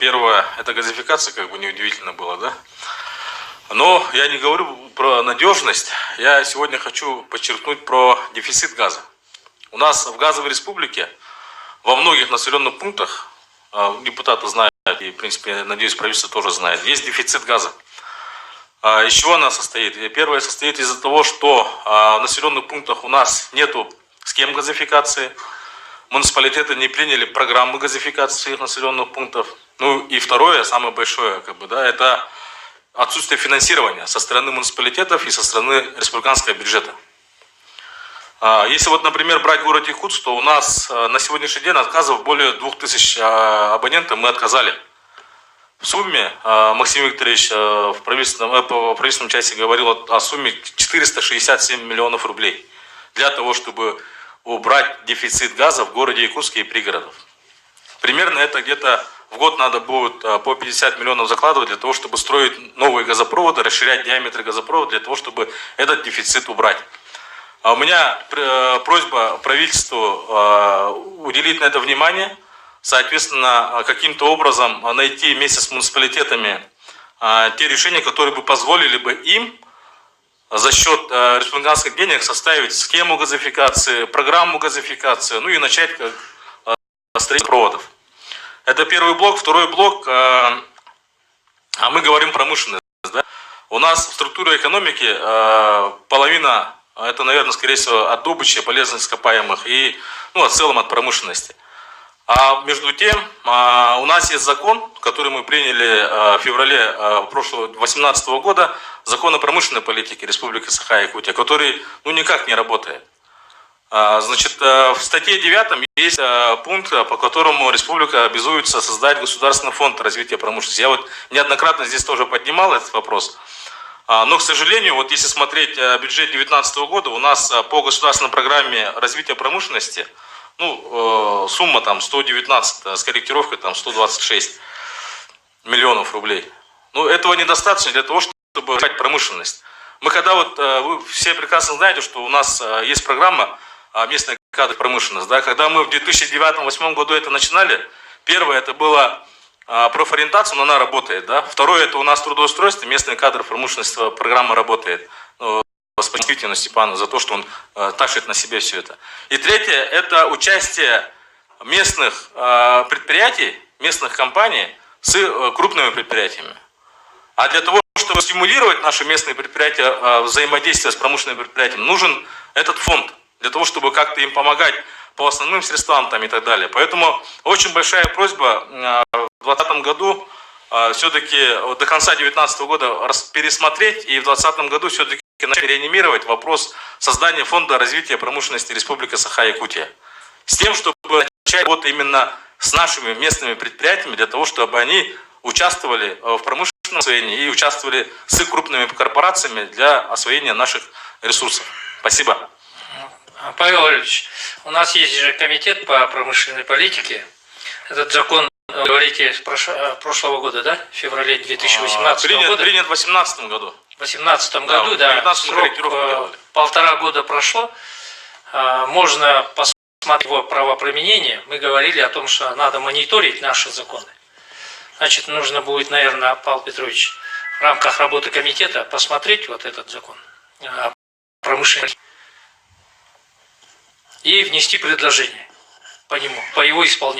Первое, это газификация, как бы неудивительно было, да? Но я не говорю про надежность, я сегодня хочу подчеркнуть про дефицит газа. У нас в газовой республике во многих населенных пунктах, депутаты знают, и в принципе, я надеюсь, правительство тоже знает, есть дефицит газа. Из чего она состоит? Первое состоит из-за того, что в населенных пунктах у нас нету схем газификации, муниципалитеты не приняли программы газификации своих населенных пунктов. Ну и второе, самое большое, это отсутствие финансирования со стороны муниципалитетов и со стороны республиканского бюджета. Если вот, например, брать город Якутск, то у нас на сегодняшний день отказов более 2000 абонентов мы отказали. В сумме, Максим Викторович в правительственном части говорил о сумме 467 миллионов рублей для того, чтобы убрать дефицит газа в городе Якутске и пригородах. Примерно это где-то в год надо будет по 50 миллионов закладывать для того, чтобы строить новые газопроводы, расширять диаметр газопровода для того, чтобы этот дефицит убрать. У меня просьба правительству уделить на это внимание. Соответственно, каким-то образом найти вместе с муниципалитетами те решения, которые бы позволили бы им за счет республиканских денег составить схему газификации, программу газификации, ну и начать строительство проводов. Это первый блок. Второй блок, мы говорим промышленность. Да? У нас в структуре экономики половина, это, наверное, скорее всего, от добычи полезных ископаемых и в целом от промышленности. А между тем, у нас есть закон, который мы приняли в феврале 2018 года, закон о промышленной политике Республики Саха-Якутия, который никак не работает. Значит, в статье 9 есть пункт, по которому республика обязуется создать государственный фонд развития промышленности. Я вот неоднократно здесь тоже поднимал этот вопрос. Но, к сожалению, вот если смотреть бюджет 2019 года, у нас по государственной программе развития промышленности сумма там 119, с корректировкой там 126 миллионов рублей. Этого недостаточно для того, чтобы развивать промышленность. Мы когда вы все прекрасно знаете, что у нас есть программа местной кадры промышленность. Да? Когда мы в 2009-2008 году это начинали, первое это было профориентация, но она работает. Да? Второе это у нас трудоустройство, местные кадры промышленности, программа работает. Спасибо Степану за то, что он тащит на себе все это. И третье, это участие местных предприятий, местных компаний с крупными предприятиями. А для того, чтобы стимулировать наши местные предприятия взаимодействие с промышленными предприятиями, нужен этот фонд, для того, чтобы как-то им помогать по основным средствам там, и так далее. Поэтому очень большая просьба в 2020 году все-таки до конца 2019 года пересмотреть и в 2020 году все-таки реанимировать вопрос создания фонда развития промышленности Республики Саха-Якутия. С тем, чтобы начать работу именно с нашими местными предприятиями, для того, чтобы они участвовали в промышленном освоении и участвовали с крупными корпорациями для освоения наших ресурсов. Спасибо. Павел Валерьевич, у нас есть же комитет по промышленной политике. Этот закон, говорите, прошлого года, да? В феврале 2018 года? Принят в 2018 году. В 2018 году, да. Срок 1,5 года прошло. Можно посмотреть его правоприменение. Мы говорили о том, что надо мониторить наши законы. Значит, нужно будет, наверное, Павел Петрович, в рамках работы комитета посмотреть вот этот закон о промышленности и внести предложение по нему, по его исполнению.